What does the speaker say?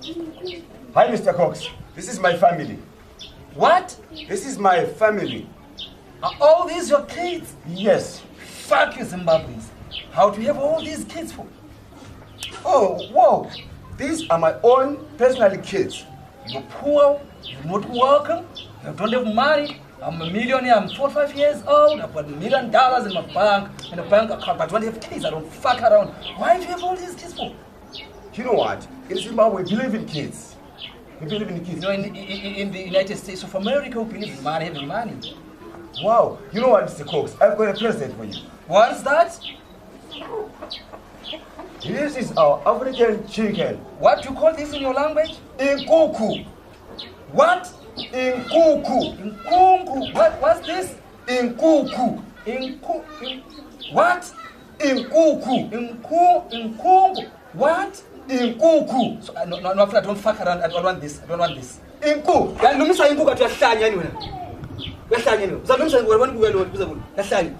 Hi, Mr. Cox. This is my family. What? This is my family. Are all these your kids? Yes. Fuck you, Zimbabweans. How do you have all these kids for? Oh, wow. These are my own personal kids. You're poor, you're not welcome, you don't have money. I'm a millionaire, I'm 45 years old, I've got $1 million in my bank, in a bank account, but I don't have kids, I don't fuck around. Why do you have all these kids for? You know what? In Zimbabwe, we believe in kids. We believe in kids. You know, in the United States of America, we believe in money, having money. Wow. You know what, Mr. Cox? I've got a present for you. What's that? This is our African chicken. What do you call this in your language? Inkuku. What? Inkuku. Inkungu. What's this? Inkuku. What? Inkuku. Inkungu. What? Inkuku. So, no, I don't fuck around. I don't want this. Inku. Ya, no, Mr. Inkuku, you are